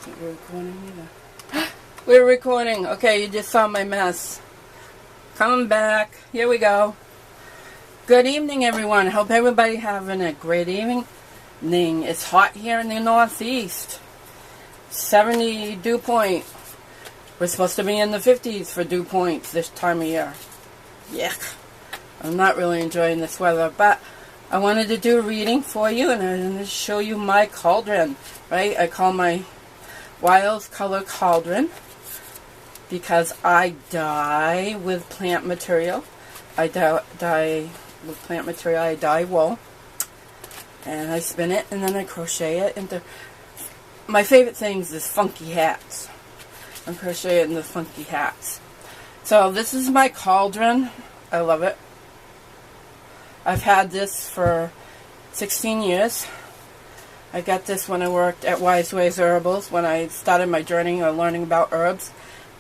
We're recording either. We're recording. Okay, you just saw my mess. Coming back. Here we go. Good evening, everyone. Hope everybody having a great evening. It's hot here in the Northeast. 70 dew point. We're supposed to be in the 50s for dew points this time of year. Yuck. I'm not really enjoying this weather, but I wanted to do a reading for you, and I'm going to show you my cauldron, right? I call my Wild Color Cauldron because I dye with plant material. I dye with plant material. I dye wool, and I spin it, and then I crochet it into... My favorite things is funky hats. I crochet it into funky hats. So this is my cauldron. I love it. I've had this for 16 years. I got this when I worked at Wise Ways Herbals, when I started my journey of learning about herbs.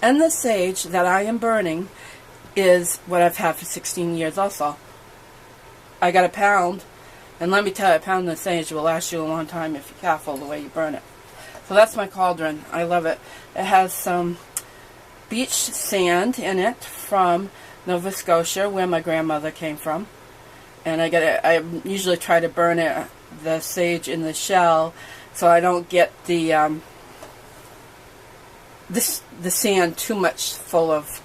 And the sage that I am burning is what I've had for 16 years also. I got a pound, and let me tell you, a pound of sage will last you a long time if you're careful the way you burn it. So that's my cauldron. I love it. It has some beach sand in it from Nova Scotia, where my grandmother came from. And I usually try to burn it, the sage in the shell, so I don't get the sand too much full of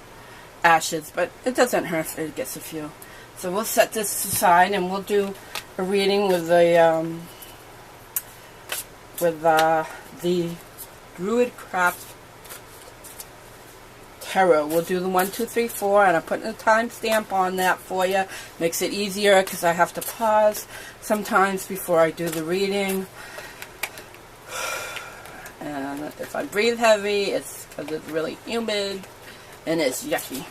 ashes. But it doesn't hurt if it gets a few. So we'll set this aside, and we'll do a reading with the Druidcraft Tarot. We'll do the 1, 2, 3, 4, and I'm putting a timestamp on that for you. Makes it easier because I have to pause sometimes before I do the reading. And if I breathe heavy, it's because it's really humid and it's yucky.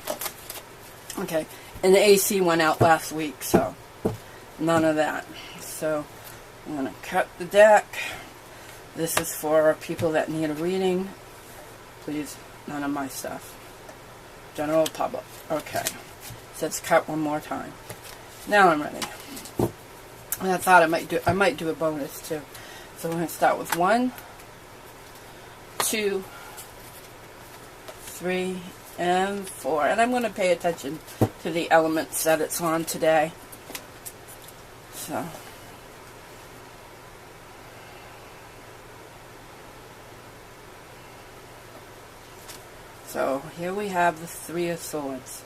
Okay, and the AC went out last week, so none of that. So I'm going to cut the deck. This is for people that need a reading. Please, none of my stuff. General public. Okay. So let's cut one more time. Now I'm ready. And I thought I might do a bonus too. So we're going to start with 1, 2, 3, and 4. And I'm going to pay attention to the elements that it's on today. So here we have the 3 of Swords.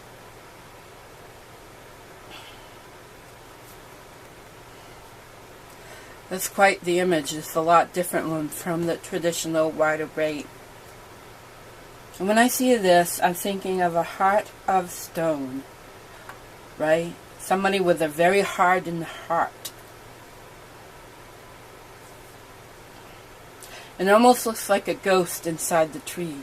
That's quite the image. It's a lot different from the traditional Rider-Waite. And when I see this, I'm thinking of a heart of stone, right? Somebody with a very hardened heart. It almost looks like a ghost inside the tree.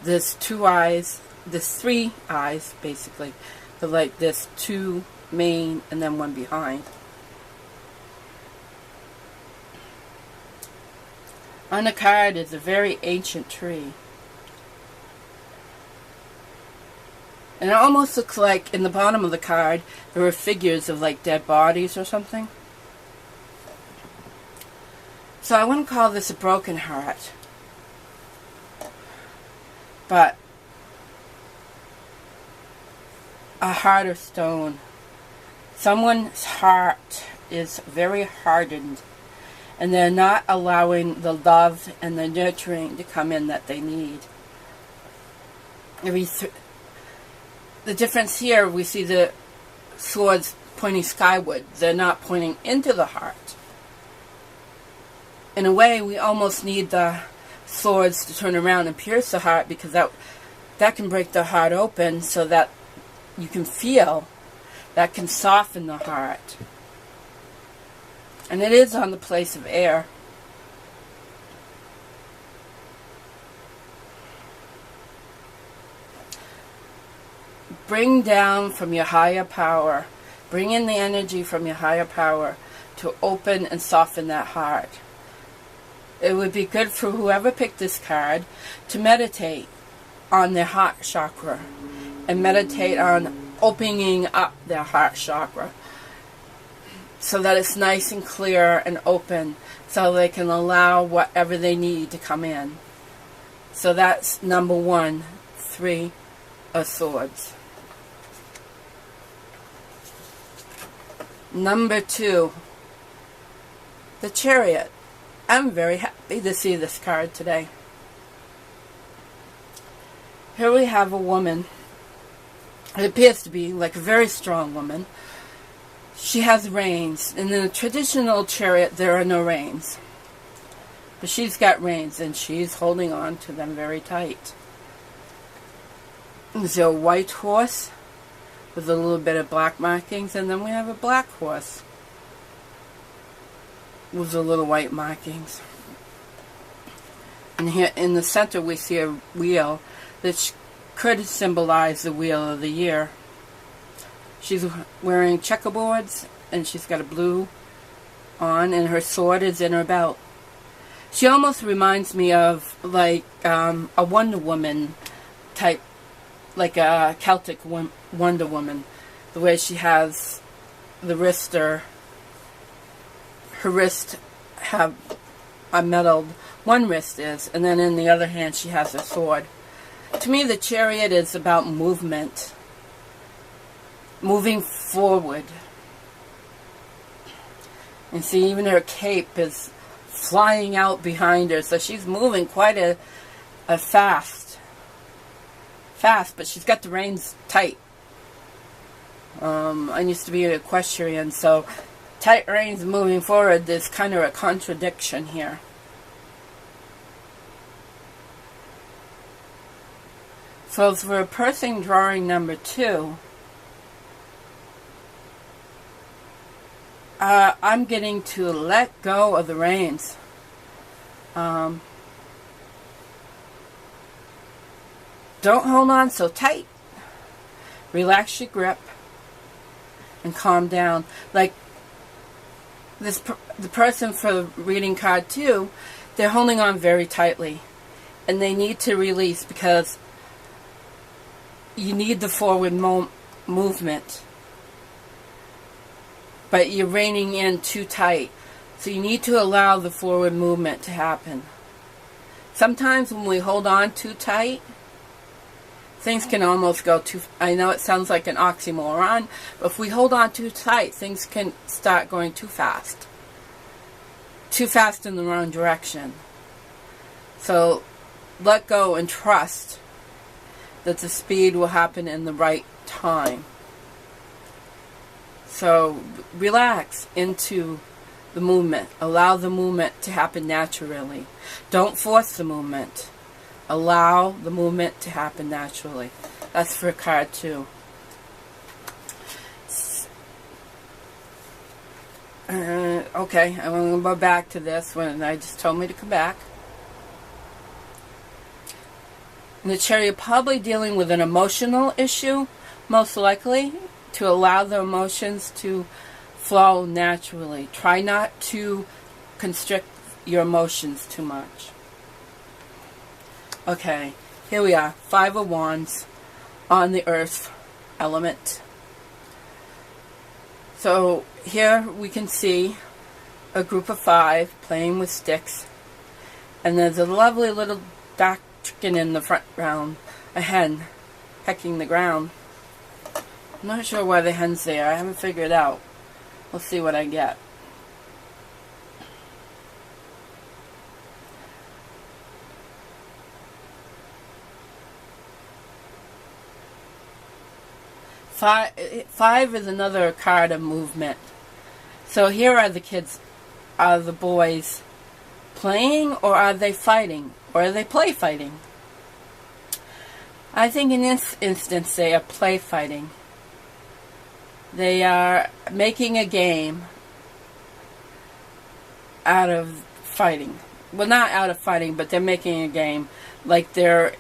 There's 2 eyes, there's 3 eyes basically, but like there's 2 main and then 1 behind. On the card is a very ancient tree. And it almost looks like in the bottom of the card there were figures of like dead bodies or something. So I wouldn't call this a broken heart. But a heart of stone. Someone's heart is very hardened, and they're not allowing the love and the nurturing to come in that they need. The difference here, we see the swords pointing skyward. They're not pointing into the heart. In a way, we almost need the swords to turn around and pierce the heart, because that can break the heart open so that you can feel, that can soften the heart. And it is on the place of air. Bring down from your higher power, bring in the energy from your higher power to open and soften that heart. It would be good for whoever picked this card to meditate on their heart chakra and meditate on opening up their heart chakra so that it's nice and clear and open, so they can allow whatever they need to come in. So that's number 1, 3 of Swords. Number 2, the Chariot. I'm very happy to see this card today. Here we have a woman. It appears to be like a very strong woman. She has reins. In the traditional chariot, there are no reins. But she's got reins, and she's holding on to them very tight. There's a white horse with a little bit of black markings, and then we have a black horse with the little white markings. And here in the center we see a wheel that could symbolize the wheel of the year. She's wearing checkerboards, and she's got a blue on, and her sword is in her belt. She almost reminds me of like a Wonder Woman type, like a Celtic Wonder Woman, the way she has the wrister. Her wrist have a metal, one wrist is, and then in the other hand she has a sword. To me, the Chariot is about movement, moving forward. And see, even her cape is flying out behind her, so she's moving quite a fast, but she's got the reins tight. I used to be an equestrian, so tight reins moving forward, there's kind of a contradiction here. So for a person drawing number 2, I'm getting to let go of the reins. Don't hold on so tight. Relax your grip and calm down. Like the person for the reading card 2, they're holding on very tightly, and they need to release because you need the forward movement, but you're reining in too tight. So you need to allow the forward movement to happen. Sometimes when we hold on too tight, things can almost go too... I know it sounds like an oxymoron, but if we hold on too tight, things can start going too fast. Too fast in the wrong direction. So let go and trust that the speed will happen in the right time. So relax into the movement. Allow the movement to happen naturally. Don't force the movement. Allow the movement to happen naturally. That's for card 2. Okay, I'm going to go back to this when I just told me to come back. And the Chariot probably dealing with an emotional issue, most likely, to allow the emotions to flow naturally. Try not to constrict your emotions too much. Okay, here we are, 5 of Wands on the Earth element. So here we can see a group of 5 playing with sticks, and there's a lovely little dark chicken in the front ground, a hen pecking the ground. I'm not sure why the hen's there. I haven't figured it out. We'll see what I get. Five is another card of movement. So here are the kids, are the boys playing, or are they fighting? Or are they play fighting? I think in this instance they are play fighting. They are making a game out of fighting. Well, not out of fighting, but they're making a game. Like they're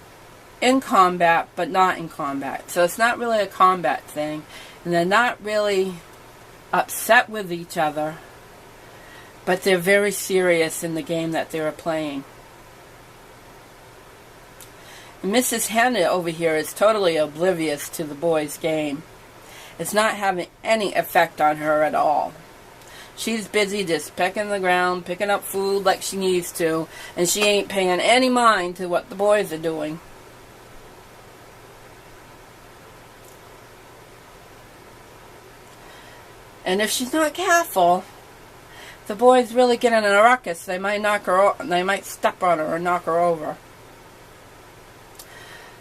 in combat, but not in combat. So it's not really a combat thing. And they're not really upset with each other, but they're very serious in the game that they're playing. And Mrs. Hannah over here is totally oblivious to the boys' game. It's not having any effect on her at all. She's busy just pecking the ground, picking up food like she needs to, and she ain't paying any mind to what the boys are doing. And if she's not careful, the boys really get in a ruckus. They might knock her. They might step on her or knock her over.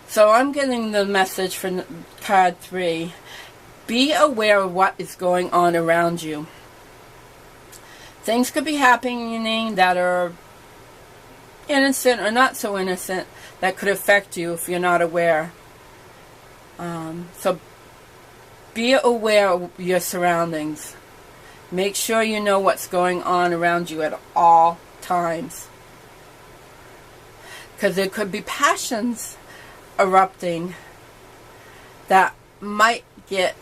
So I'm getting the message for card 3. Be aware of what is going on around you. Things could be happening that are innocent or not so innocent that could affect you if you're not aware. So be aware of your surroundings. Make sure you know what's going on around you at all times. Because there could be passions erupting that might get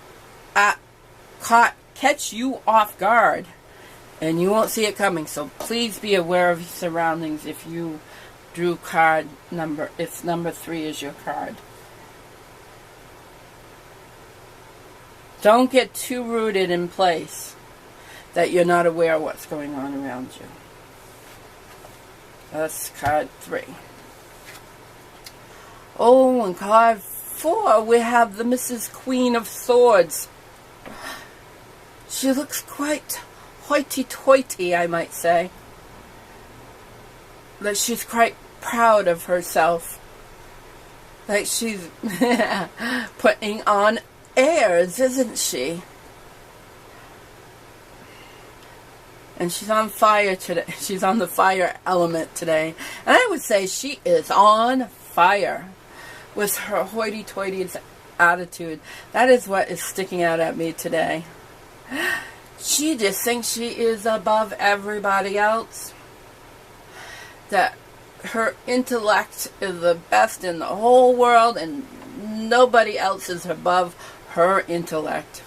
catch you off guard, and you won't see it coming. So please be aware of your surroundings. If you drew card number, if number 3 is your card. Don't get too rooted in place that you're not aware of what's going on around you. That's card 3. Oh, and card 4, we have the Mrs. Queen of Swords. She looks quite hoity-toity, I might say. That she's quite proud of herself. Like she's putting on airs, isn't she? And she's on fire today. She's on the fire element today. And I would say she is on fire with her hoity-toity attitude. That is what is sticking out at me today. She just thinks she is above everybody else. That her intellect is the best in the whole world and nobody else is above her intellect.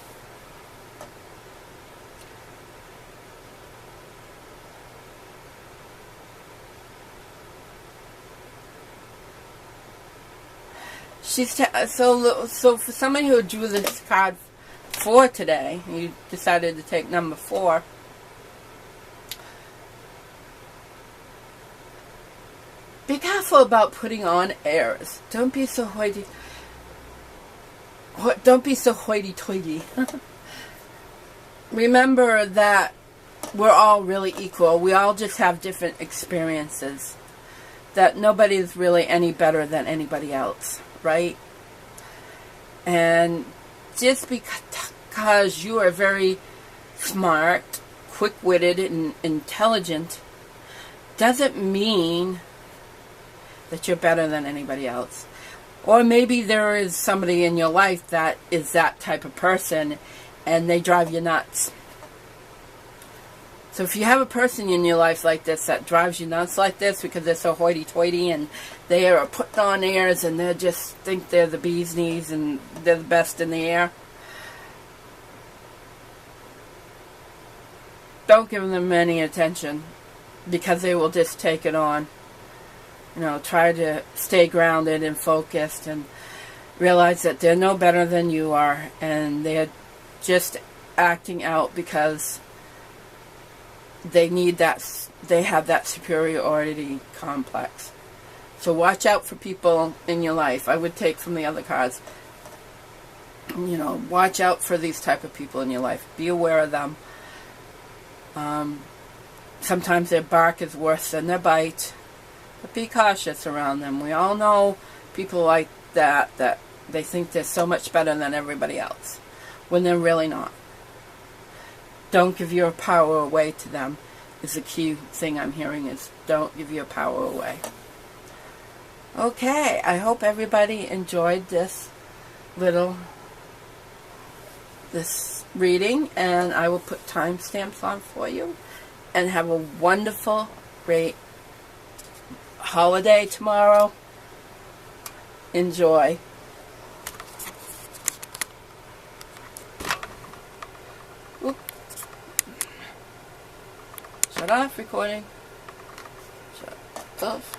She's so for somebody who drew this card 4 today, you decided to take number 4. Be careful about putting on airs. Don't be so hoity. Don't be so hoity-toity. Remember that we're all really equal. We all just have different experiences. That nobody is really any better than anybody else. Right? And just because you are very smart, quick-witted, and intelligent doesn't mean that you're better than anybody else. Or maybe there is somebody in your life that is that type of person and they drive you nuts. So if you have a person in your life like this that drives you nuts like this because they're so hoity-toity and they are putting on airs and they just think they're the bee's knees and they're the best in the air, don't give them any attention because they will just take it on. You know, try to stay grounded and focused and realize that they're no better than you are and they're just acting out because they need that, they have that superiority complex. So watch out for people in your life. I would take from the other cards. You know, watch out for these type of people in your life. Be aware of them. Sometimes their bark is worse than their bite. But be cautious around them. We all know people like that they think they're so much better than everybody else when they're really not. Don't give your power away to them is the key thing I'm hearing, is don't give your power away. Okay, I hope everybody enjoyed this reading, and I will put timestamps on for you. And have a wonderful, great holiday tomorrow. Enjoy. Oop. Shut off recording. Shut off.